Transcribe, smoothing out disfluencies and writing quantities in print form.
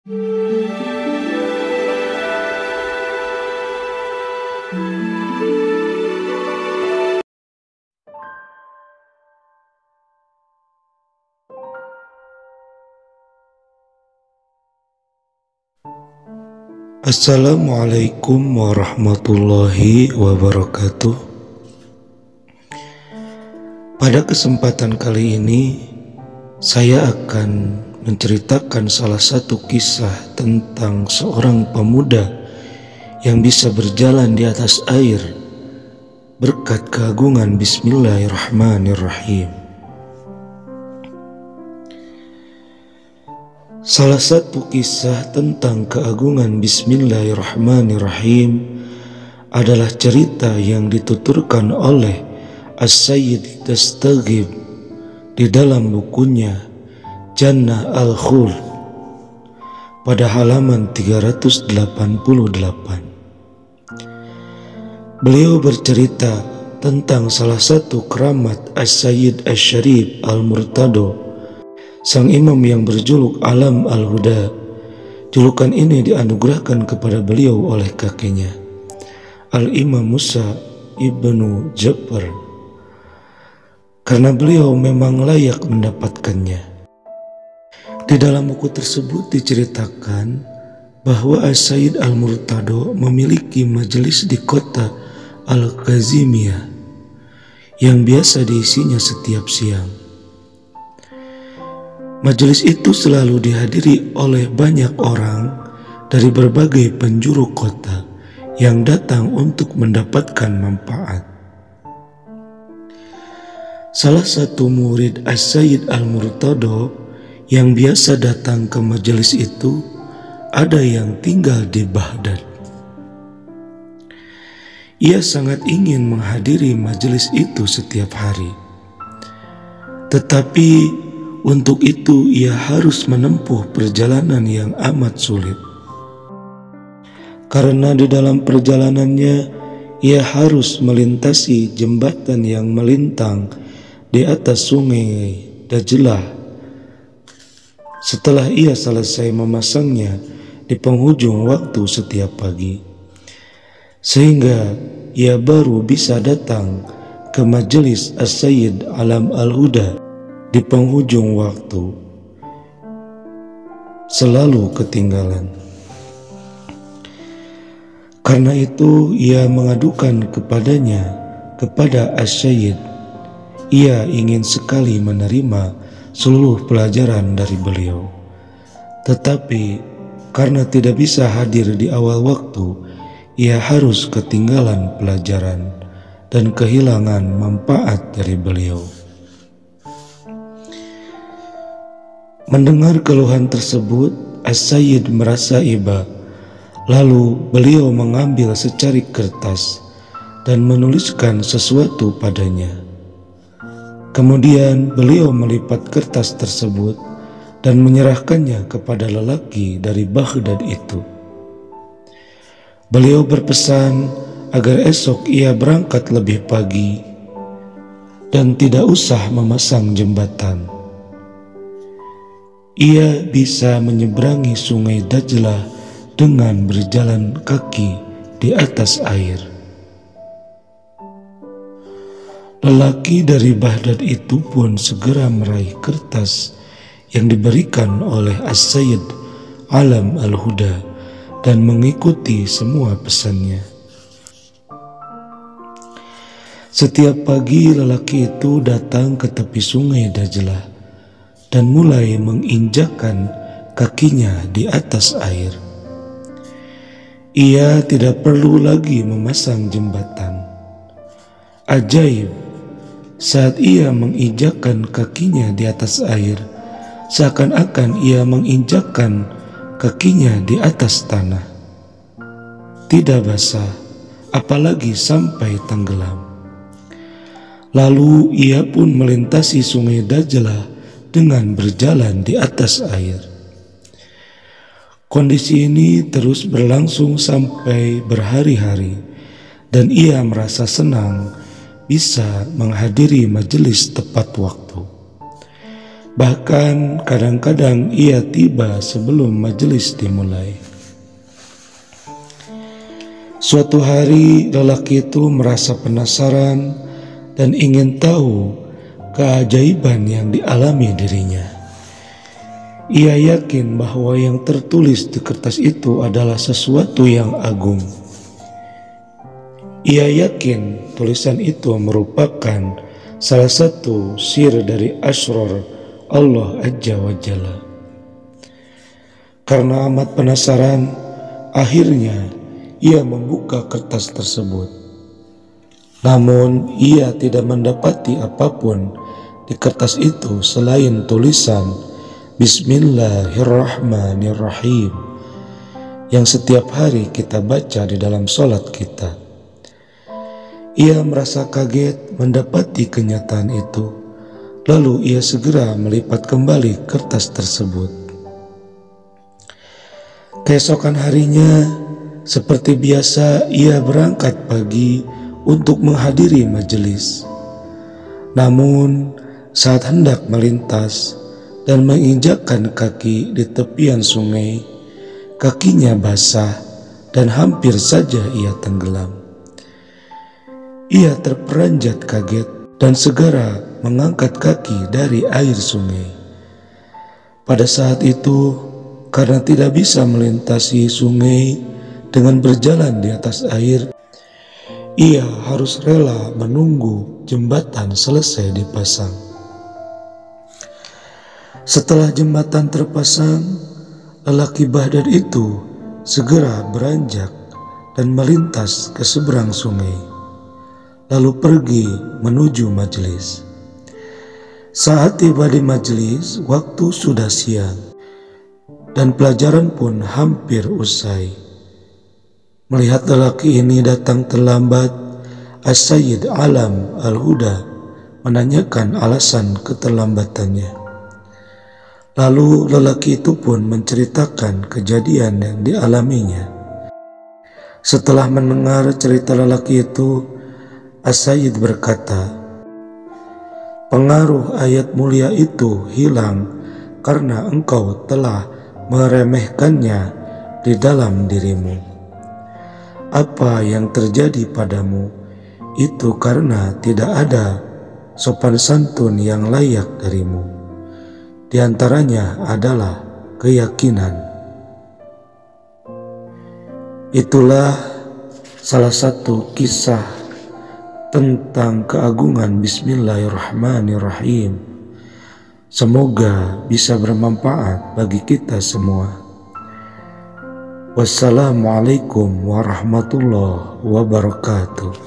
Assalamualaikum warahmatullahi wabarakatuh. Pada kesempatan kali ini, saya akan menceritakan salah satu kisah tentang seorang pemuda yang bisa berjalan di atas air berkat keagungan Bismillahirrahmanirrahim. Salah satu kisah tentang keagungan Bismillahirrahmanirrahim adalah cerita yang dituturkan oleh As-Sayyid Dastaghib di dalam bukunya Jannah Al-Khuld pada halaman 388. Beliau bercerita tentang salah satu keramat As-Sayyid Asy-Syarif Al-Murtado, sang imam yang berjuluk Alam Al-Huda. Julukan ini dianugerahkan kepada beliau oleh kakeknya, Al-Imam Musa Ibnu Ja'far, karena beliau memang layak mendapatkannya. Di dalam buku tersebut diceritakan bahwa As-Sayyid Al-Murtado memiliki majelis di kota Al-Kazimiyah yang biasa diisinya setiap siang. Majelis itu selalu dihadiri oleh banyak orang dari berbagai penjuru kota yang datang untuk mendapatkan manfaat. Salah satu murid As-Sayyid Al-Murtado yang biasa datang ke majelis itu ada yang tinggal di Baghdad. Ia sangat ingin menghadiri majelis itu setiap hari, tetapi untuk itu ia harus menempuh perjalanan yang amat sulit. Karena di dalam perjalanannya ia harus melintasi jembatan yang melintang di atas sungai Dajlah. Setelah ia selesai memasangnya di penghujung waktu setiap pagi, sehingga ia baru bisa datang ke majelis As-Sayyid Alam Al-Huda di penghujung waktu, selalu ketinggalan. Karena itu ia mengadukan kepada As-Sayyid. Ia ingin sekali menerima seluruh pelajaran dari beliau, tetapi karena tidak bisa hadir di awal waktu, ia harus ketinggalan pelajaran dan kehilangan manfaat dari beliau. Mendengar keluhan tersebut, As-Sayyid merasa iba. Lalu beliau mengambil secarik kertas dan menuliskan sesuatu padanya. Kemudian beliau melipat kertas tersebut dan menyerahkannya kepada lelaki dari Baghdad itu. Beliau berpesan agar esok ia berangkat lebih pagi dan tidak usah memasang jembatan. Ia bisa menyeberangi sungai Dajlah dengan berjalan kaki di atas air. Lelaki dari Baghdad itu pun segera meraih kertas yang diberikan oleh As-Sayyid Alam Al-Huda dan mengikuti semua pesannya. Setiap pagi lelaki itu datang ke tepi sungai Dajlah dan mulai menginjakkan kakinya di atas air. Ia tidak perlu lagi memasang jembatan. Ajaib, saat ia menginjakkan kakinya di atas air, seakan-akan ia menginjakkan kakinya di atas tanah. Tidak basah, apalagi sampai tenggelam. Lalu ia pun melintasi sungai Dajlah dengan berjalan di atas air. Kondisi ini terus berlangsung sampai berhari-hari, dan ia merasa senang bisa menghadiri majelis tepat waktu. Bahkan kadang-kadang ia tiba sebelum majelis dimulai. Suatu hari lelaki itu merasa penasaran dan ingin tahu keajaiban yang dialami dirinya. Ia yakin bahwa yang tertulis di kertas itu adalah sesuatu yang agung. Ia yakin tulisan itu merupakan salah satu sir dari asrar Allah Azza wa Jalla. Karena amat penasaran, akhirnya ia membuka kertas tersebut. Namun ia tidak mendapati apapun di kertas itu selain tulisan Bismillahirrahmanirrahim yang setiap hari kita baca di dalam sholat kita. Ia merasa kaget mendapati kenyataan itu, lalu ia segera melipat kembali kertas tersebut. Keesokan harinya, seperti biasa, ia berangkat pagi untuk menghadiri majelis. Namun, saat hendak melintas dan menginjakkan kaki di tepian sungai, kakinya basah dan hampir saja ia tenggelam. Ia terperanjat kaget dan segera mengangkat kaki dari air sungai. Pada saat itu, karena tidak bisa melintasi sungai dengan berjalan di atas air, ia harus rela menunggu jembatan selesai dipasang. Setelah jembatan terpasang, lelaki Bahdad itu segera beranjak dan melintas ke seberang sungai, lalu pergi menuju majelis. Saat tiba di majelis, waktu sudah siang dan pelajaran pun hampir usai. Melihat lelaki ini datang terlambat, As-Sayyid Alam Al-Huda menanyakan alasan keterlambatannya. Lalu lelaki itu pun menceritakan kejadian yang dialaminya. Setelah mendengar cerita lelaki itu, As-Sayyid berkata, "Pengaruh ayat mulia itu hilang karena engkau telah meremehkannya di dalam dirimu. Apa yang terjadi padamu itu karena tidak ada sopan santun yang layak darimu. Di antaranya adalah keyakinan." Itulah salah satu kisah tentang keagungan Bismillahirrahmanirrahim. Semoga bisa bermanfaat bagi kita semua. Wassalamualaikum warahmatullahi wabarakatuh.